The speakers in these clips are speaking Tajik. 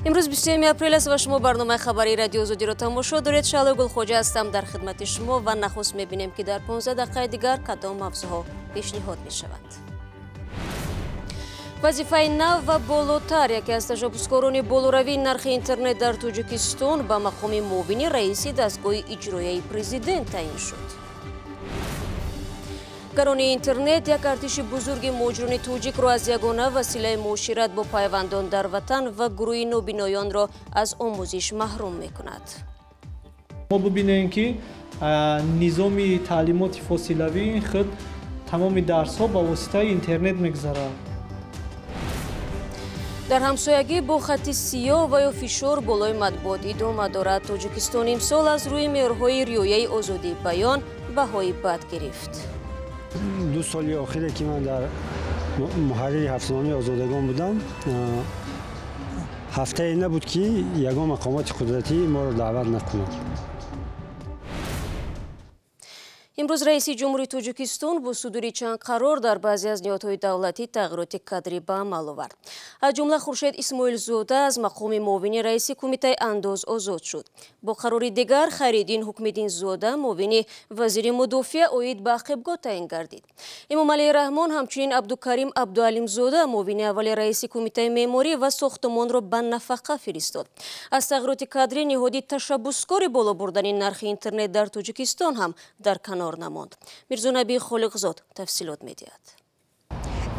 امروز 21 اپریل است و شما برنامه خبری رادیو آزادی را تماشا دارید. شعله گلخواجه هستم در خدمت شما و نخست می‌بینیم که در 15 دقیقه دیگر کدام موضوعها پیشنهاد می‌شوند. وظیفه نو و بالاتر یکی از تشبسکاران بالوروی نرخ اینترنت در تاجیکستان به مقام معاون رئیس دستگاه اجرایی پرزیدنت تعیین شد. گرانی اینترنت یک ارتش بزرگ مهاجران تاجیک را از یگانه وسیله معاشرت با پیوندان در وطن و گروه نابینایان را از آموزش محروم می‌کند. ما ببینیم که نظام تعلیمات فاصلوی خود تمام درس‌ها با واسطه اینترنت می‌گذرد. در همسایگی با خط سیاه و یا فشار بالای مطبوعات ادامه دارد. تاجیکستان امسال از روی معیارهای رعایت آزادی بیان بهای بد گرفت. 2 سال اخیری که من در محرر هفته‌نامه آزادگان بودم، هفته ای نبود که یگان مقامات قدرتی ما را دعوت نکنند. امروز رئیس جمهوری تاجیکستان با صدور چند قرار در بعضی از نهادهای دولتی تغییرات کادری به عمل آورد. از جمله خورشید اسماعیل زاده از مقام معاون رئیس کمیته انداز آزاد شد. با قرار دیگر خیرالدین حکم‌الدین زاده معاون وزیر مدافع عاید به عقبگاه تعیین گردید. امام علی رحمان همچنین عبدالکریم عبدالعلیم زاده معاون اول رئیس کمیته معماری و ساختمان را به نفقه فرستاد. از تغییرات کادری نهاد تشبسکار بالا بردن نرخ اینترنت در تاجیکستان هم در کنار نماند. میرزا نبی خالقزاد تفصیلات می‌دهد.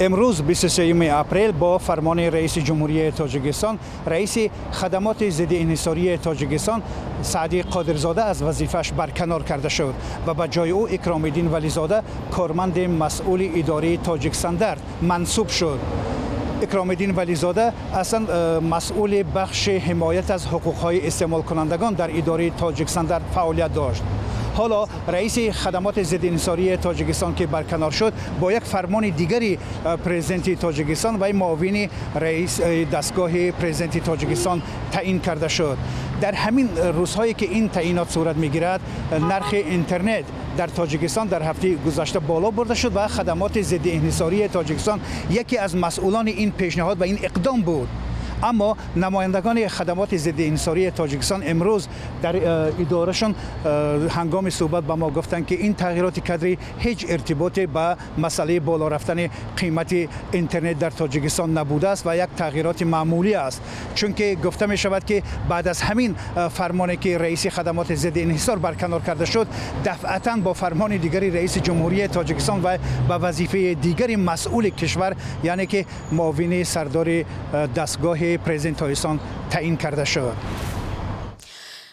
امروز 23 اپریل با فرمان رئیس جمهوری تاجیکستان رئیس خدمات ضد انحصاری تاجیکستان سعدی قادرزاده از وظیفه‌اش برکنار کرده شد و به جای او اکرام‌الدین ولیزاده کارمند مسئول اداره تاجیکستاندرد منصوب شد. اکرام‌الدین ولیزاده اصلا مسئول بخش حمایت از حقوق‌های استعمال کنندگان در اداره تاجیکستاندرد فعالیت داشت. حالا رئیس خدمات ضد انحصاری تاجیکستان که برکنار شد با یک فرمان دیگری پرزیدنت تاجیکستان و معاون رئیس دستگاه پرزیدنت تاجیکستان تعیین کرده شد. در همین روزهایی که این تعیینات صورت میگیرد، نرخ اینترنت در تاجیکستان در هفته گذشته بالا برده شد و خدمات ضد انحصاری تاجیکستان یکی از مسئولان این پیشنهاد و این اقدام بود. اما نمایندگان خدمات ضد انحصاری تاجیکستان امروز در ادارهشان هنگام صحبت به ما گفتند که این تغییرات کادری هیچ ارتباطی به مسئله بالا رفتن قیمت اینترنت در تاجیکستان نبوده است و یک تغییرات معمولی است، چون که گفته می شود که بعد از همین فرمانی که رئیس خدمات ضد انحصار برکنار کرده شد، دفعتاً با فرمان دیگری رئیس جمهوری تاجیکستان و به وظیفه دیگری مسئول کشور، یعنی که معاون سردار دستگاه پرزیدنت تاجیکستان تعیین کرده شد.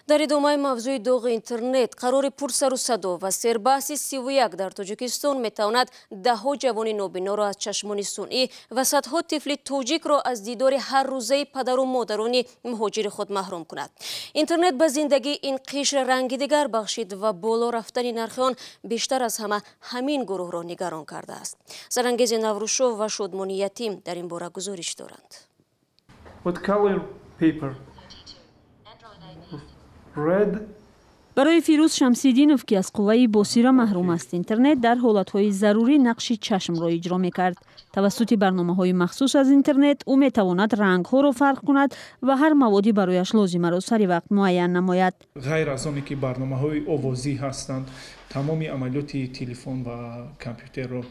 در ادامه موضوع داغ اینترنت، قرار پرسر و صدا و سربحث 31 در تاجیکستان میتواند دهها جوان نابینا را از چشمان صنعی و صدها طفل تاجیک را از دیدار هر روزه پدر و مادران مهاجر خود محروم کند. اینترنت به زندگی این قشر رنگی دیگر بخشید و بالا رفتن نرخ آن بیشتر از همه همین گروه را نگران کرده است. سرانگیز نوروشو و شادمانی یتیم در این باره گزارش دارند. برای فیروز شمسیدینوف که از قوه بصیره محروم است، اینترنت در حالتهای ضروری نقش چشم را اجرا می‌کرد. توسط برنامه‌های مخصوص از اینترنت او می‌تواند رنگ‌ها را فرق کند و هر موادی برایش لازمه را سری وقت معین نماید. غیر از آنی که برنامه‌های آوازی هستند، تمامی عملیات تلفن و کامپیوتر را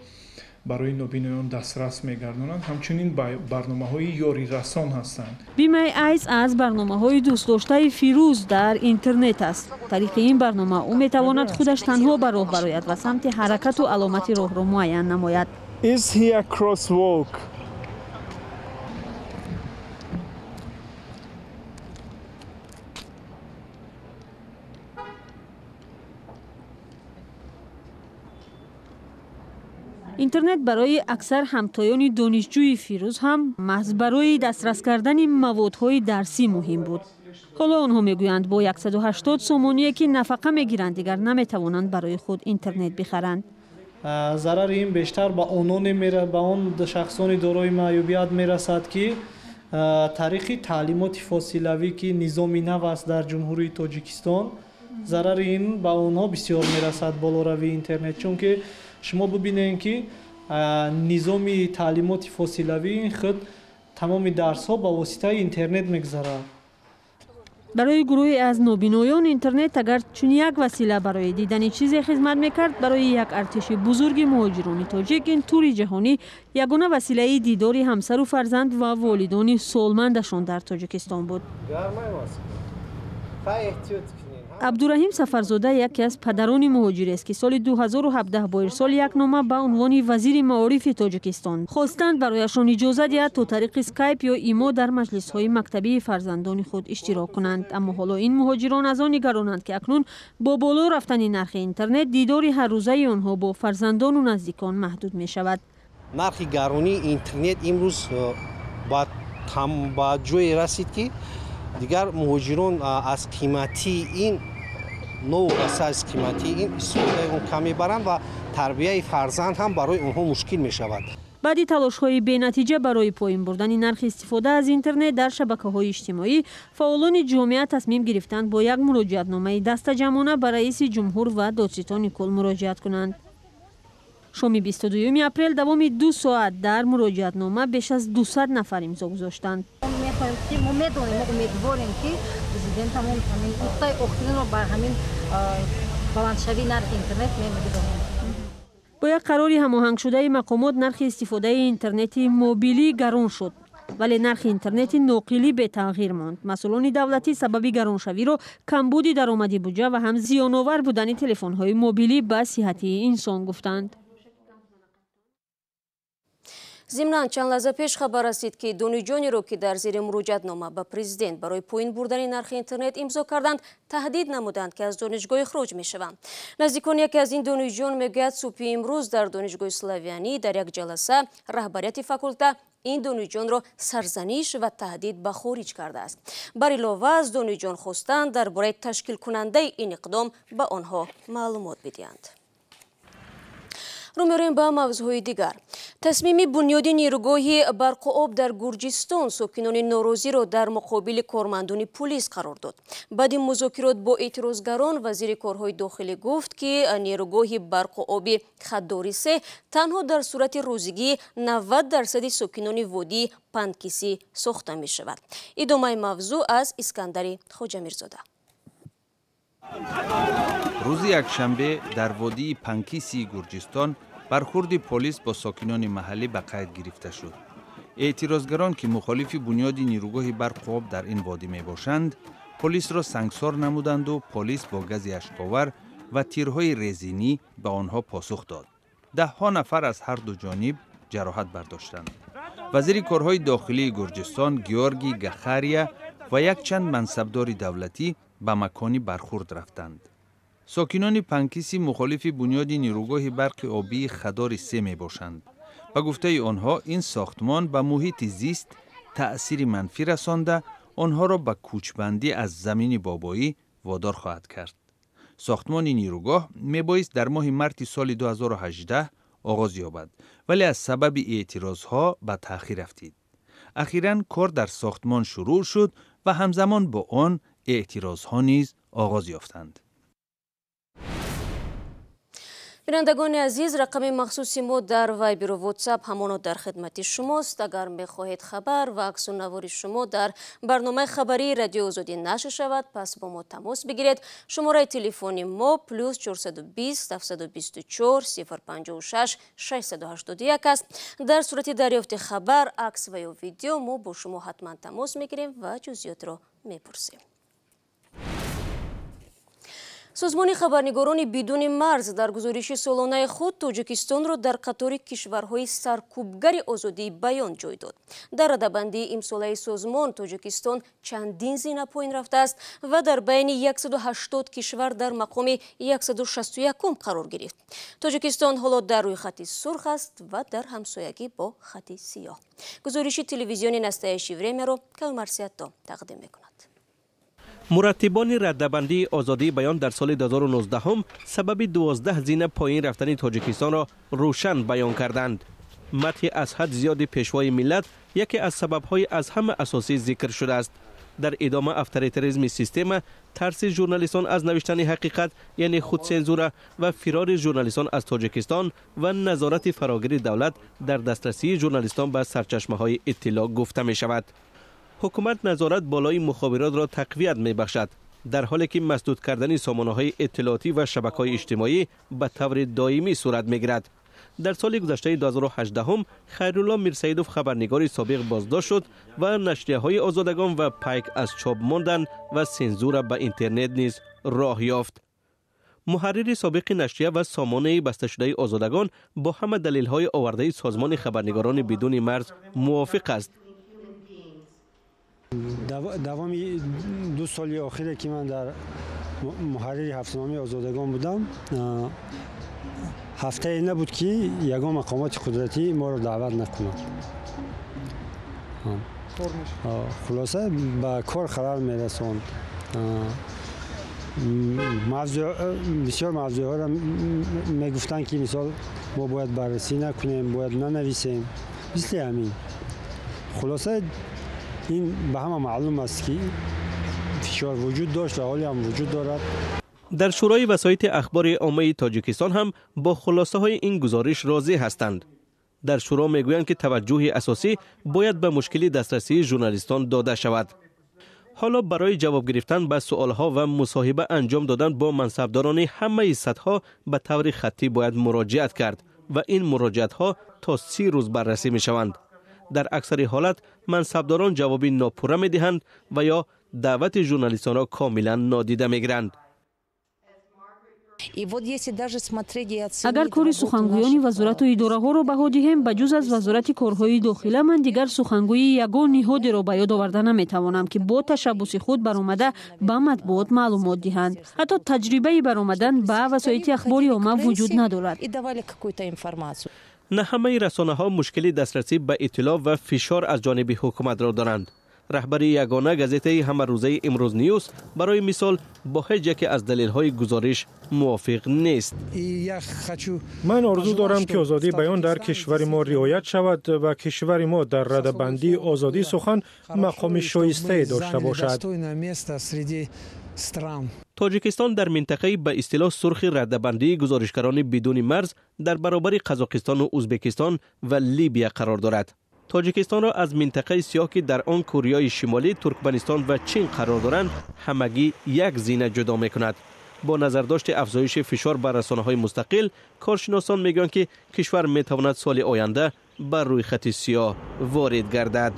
برای نابینایان دسترس می‌گردانند. همچنین برنامه‌های یاری رسان هستند. بیمه ایدز از برنامه‌های دوست داشته فیروز در اینترنت است. طریق این برنامه او می‌تواند خودش تنها به راه براید و سمت حرکت و علامت راه را معین نماید. Is he a crosswalk? اینترنت برای اکثر همتایان دانشجوی فیروز هم محض برای دسترس کردن موادهای درسی مهم بود. حالا آنها میگویند با 180 سومونی که نفقه میگیرند دیگر نمیتوانند برای خود اینترنت بخرند. зарари ин бештар ба он шахсони дорои маъюбият мерасад ки тариқи таълимоти фосилавӣ ки низоми нав аст дар ҷумҳурии тоҷикистон, зарари ин ба онҳо бисёр мерасад болоравии интернет, чунки шумо бибинед ки низоми таълимоти фосилавӣ худ тамоми дарсҳо ба воситаи интернет мегузарад. барои гурӯҳе аз нобиноён интернет агар чун як васила барои дидани чизе хизмат мекард, барои як артиши бузурги муҳоҷирони тоҷик ин тури ҷаҳонӣ ягона василаи дидори ҳамсару фарзанд ва волидони солмандашон дар тоҷикистон буд. абдураҳим сафарзода яке аз падарони муҳоҷирест ки соли 2017 бо ирсоли як нома ба унвони вазири маорифи тоҷикистон хостанд барояшон иҷоза диҳад то тариқи скайп ё имо дар маҷлисҳои мактабии фарзандони худ иштирок кунанд. Аммо ҳоло ин муҳоҷирон аз он нигаронанд ки акнун бо боло рафтани нархи интернет дидори ҳаррӯзаи онҳо бо фарзандону наздикон маҳдуд мешавад. нархи гаронии интернет имрӯз ба ҷое расид ки дигар муҳоҷирон аз қимати ин новраса аз қимати ин истифодаи он кам мебаранд ва тарбияи фарзанд ҳам барои онҳо мушкил мешавад. баъди талошҳои бенатиҷа барои поин бурдани нархи истифода аз интернет дар шабакаҳои иҷтимоӣ, фаъолони ҷомеа тасмим гирифтанд бо як муроҷиатномаи дастаҷамона ба раиси ҷумҳур ва додситони кул муроҷиат кунанд. шоми 22 апрел давоми 2 соат дар муроҷиатнома беш аз 200 нафар имзо гузоштанд. мо медонем, умедворем ки президентамон ҳамин нуқтаи охиринро бар ҳамин баландшавии нархи интернет мебинем. бо як қарори ҳамоҳангшудаи мақомот нархи истифодаи интернети мобилӣ гарон шуд, вале нархи интернети ноқилӣ бетағйир монд. масъулони давлатӣ сабаби гароншавиро камбуди даромади буҷа ва ҳам зиёновар будани телефонҳои мобилӣ ба сиҳати инсон гуфтанд. зимнан чанд лаҳза пеш хабар расид ки дониҷонеро ки дар зери муроҷиатнома ба президент барои поин бурдани нархи интернет имзо карданд, таҳдид намуданд ки аз донишгоҳ ихроҷ мешаванд. наздикони яке аз ин дониҷон мегӯяд субҳи имрӯз дар донишгоҳи Славянӣ дар як ҷаласа раҳбарияти факулта ин дониҷонро сарзаниш ва таҳдид ба хориҷ кардааст. бар илова аз дониҷон хостанд дар бораи ташкилкунандаи ин иқдом ба онҳо маълумот бидиҳанд. рӯ ба мавзӯъҳои дигар. тасмими бунёди нирӯгоҳи барқу об дар Гурҷистон сокинони норозиро дар муқобили кормандони полис қарор дод. баъди музокирот бо эътирозгарон, вазири корҳои дохилӣ гуфт ки нирӯгоҳи барқу оби Хаддори 3 танҳо дар сурати рӯзигӣ 90% сокинони водии Панкисӣ сохта мешавад. идомаи мавзӯъ аз Искандари Хоҷамирзода. рӯзи якшанбе дар водии Панкисии Гурҷистон бархурди полис бо сокинони маҳаллӣ ба қайд гирифта шуд. эътирозгарон ки мухолифи бунёди нирӯгоҳи барқу об дар ин водӣ мебошанд, полисро сангсор намуданду полис бо гази ашковар ва тирҳои резинӣ ба онҳо посух дод. даҳҳо нафар аз ҳарду ҷониб ҷароҳат бардоштанд. вазири корҳои дохилии Гурҷистон Георгий Гахария ва як чанд мансабдори давлатӣ ба макони бархурд рафтанд. сокинони Панкиси мухолифи бунёди нирӯгоҳи барқи обии Хаддори 3 мебошанд. ба гуфтаи онҳо ин сохтмон ба муҳити зист таъсири манфӣ расонда, онҳоро ба кӯчбандӣ аз замини бобоӣ водор хоҳад кард. сохтмони нирӯгоҳ мебоист дар моҳи марти соли 2018 оғоз ёбад, вале аз сабаби эътирозҳо ба таъхир рафтид. ахиран кор дар сохтмон шурӯъ шуд ва ҳамзамон бо он эътирозҳо низ оғоз ёфтанд. бинандагони азиз, рақами махсуси мо дар вайберу ватсап ҳамоно дар хидмати шумост. агар мехоҳед хабар ва аксу навори шумо дар барномаи хабарии радиои Озодӣ нашр шавад, пас бо мо тамос бигиред. шумораи телефони мо +420 724 056 681 аст. дар сурати дарёфти хабар, акс ва ё видео мо бо шумо ҳатман тамос мегирем ва ҷузъиётро мепурсем. созмони хабарнигорони бидуни марз дар гузориши солонаи худ Тоҷикистонро дар қатори кишварҳои саркӯбгари озодии баён ҷой дод. дар радабандии имсолаи созмон Тоҷикистон чандин зина поин рафтааст ва дар байни 180 кишвар дар мақоми 161 қарор гирифт. Тоҷикистон ҳоло дар рӯи хати сурх аст ва дар ҳамсоягӣ бо хати сиёҳ. гузориши телевизиони настоящее времяро Калмарсиатто тақдим мекунад. مرتبان رده‌بندی آزادی بیان در سال 2019 هم سبب 12 زینه پایین رفتن تاجیکستان را روشن بیان کردند. مدح از حد زیاد پیشوای ملت یکی از سبب‌های از همه اساسی ذکر شده است. در ادامه افطاریتریزم سیستم، ترس ژورنالیستان از نوشتن حقیقت یعنی خود سنزور و فرار ژورنالیستان از تاجیکستان و نظارت فراگیر دولت در دسترسی ژورنالیستان به سرچشمه‌های اطلاع گفته می شود. حکومت نظارت بالای مخابرات را تقویت می بخشد، در حالی که مسدود کردن سامانه‌های اطلاعاتی و شبکه‌های اجتماعی به طور دائمی صورت می‌گیرد. در سال گذشته 2018 هم خیرالله میرسیدوف خبرنگار سابق بازداشت شد و نشریه‌های آزادگان و پیک از چاپ ماندن و سانسور به اینترنت نیز راه یافت. محرر سابق نشریه و سامانه بسته شده آزادگان با همه دلیل‌های آورده سازمان خبرنگاران بدون مرز موافق است. دوام 2 سال اخیر که من در محرر هفته‌نامه آزادگان بودم، هفته نبود که یگان مقامات قدرتی ما را دعوت نکنند. خلاصه به کار خلل میرساند. بسیار موضوعها را میگفتند که مثال ما باید بررسی نکنیم، باید ننویسیم، مثل همین. خلاصه این به همه معلوم است که فشار وجود داشت و حالی هم وجود دارد. در شورای وسایط اخبار عامه تاجیکستان هم با خلاصه های این گزارش راضی هستند. در شورا میگویند که توجه اساسی باید به مشکل دسترسی ژورنالیستان داده شود. حالا برای جواب گرفتن به سوالها و مصاحبه انجام دادن با منصبداران همه سطح‌ها به طور خطی باید مراجعت کرد و این مراجعت ها تا 30 روز بررسی می شوند. در اکثر حالت منصبداران جوابی ناپوره می دهند و یا دعوت ژورنالیستان را کاملا نادیده می گیرند. اگر کاری سخنگویان وزارت و اداره‌ها را بها دهیم، بجز از وزارت کارهای داخله من دیگر سخنگوی یگان نهادی را به یاد آورده نمیتوانم که با تشبث خود برآمده به مطبوعات معلومات دهند. حتی تجربه برآمدن به وسایط اخبار عامه وجود ندارد. نه همه رسانه‌ها مشکلی دسترسی به اطلاع و فشار از جانب حکومت را دارند. رهبر یگانه گازیته همه روزه امروز نیوز برای مثال با هیچ یک از دلیل‌های گزارش موافق نیست. من آرزو دارم که آزادی بیان در کشور ما رعایت شود و کشور ما در رده‌بندی آزادی سخن مقام شایسته داشته باشد. تاجیکستان در منطقه به اصطلاح سرخ رده‌بندی گزارشگران بدون مرز در برابر قزاقستان و ازبکستان و لیبیا قرار دارد. تاجیکستان را از منطقه سیاه که در آن کوریای شمالی، ترکمنستان و چین قرار دارند همگی یک زینه جدا می‌کند. با نظرداشت افزایش فشار بر رسانه‌های مستقل، کارشناسان میگویند که کشور میتواند سال آینده بر روی خط سیاه وارد گردد.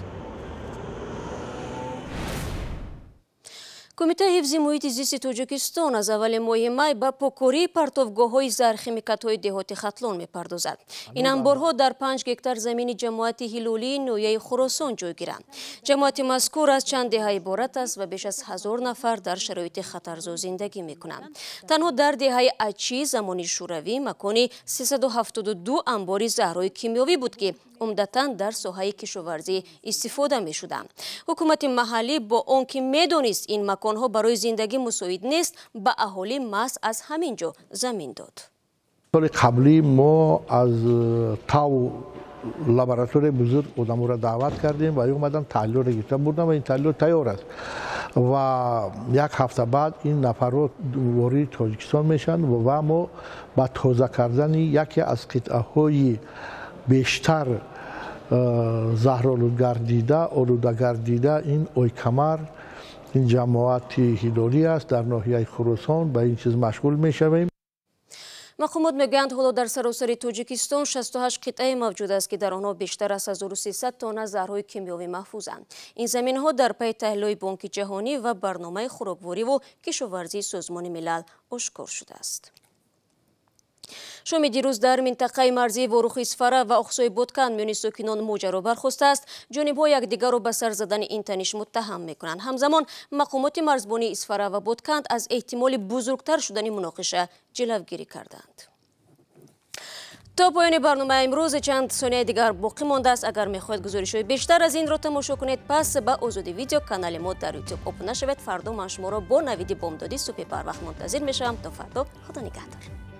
کمیته حفظ محیط زیست تاجیکستان از اول ماه می به پوکوری پرتوگاه‌های زرخیمیکات‌های دهاتی خطلان می‌پردازد. این انبارها در 5 گکتار زمین جماعت هیلولی نویه خراسان جای گیرند. جماعت مذکور از چند دهه عبارت است و بیش از 1000 نفر در شرایط خطرزا زندگی می‌کنند. تنها در دهه اچی زمان شوروی مکانی 372 انبار زهرهای کیمیاوی بود که عمدتاً در ساحه کشاورزی استفاده می‌شدند. حکومت محلی با آنکه می‌دانست این مکان‌ها برای زندگی مساعد نیست، به اهالی محض از همینجا زمین داد. سال قبلی ما از تاو لابراتوری بزرگ آدم‌ها را دعوت کردیم و اومدن تحلیل را گرفتن بردن و این تحلیل تیار است و یک هفته بعد این نفرات وارد تاجیکستان میشن و ما با تازه کردن یکی از قطعه‌های بیشتر زهرآلود گردیده این اویکمر، این جماعت هیلولی است در ناحیه خراسان، به این چیز مشغول می شویم. مقامات میگویند حالا در سراسر تاجیکستان 68 قطعه موجود است که در آنها بیشتر از 1300 تن زهرهای کیمیاوی محفوظند. این زمین‌ها در پی تحلیل بانک جهانی و برنامه خوراکواری و کشاورزی سازمان ملل آشکار شده است. شام دیروز در منطقه مرزی وروخ اسفره و اقصای بودکان میان ساکنان ماجرا برخاسته است. جانب‌ها یکدیگر را به سر زدن این تنش متهم می‌کنند. همزمان مقامات مرزبانی اسفره و بودکان از احتمال بزرگتر شدن مناقشه جلوگیری کردند. تا پایان برنامه امروز چند ثانیه دیگر باقی مانده است. اگر میخواهید گزارش‌های بیشتر از این را تماشا کنید پس به آزادی ویدیو کانال ما در یوتیوب اوپن شوید. فردا من شما را با نوید بامدادی صبح پر وقت منتظر میشم. تا فردا، خدا نگهدار.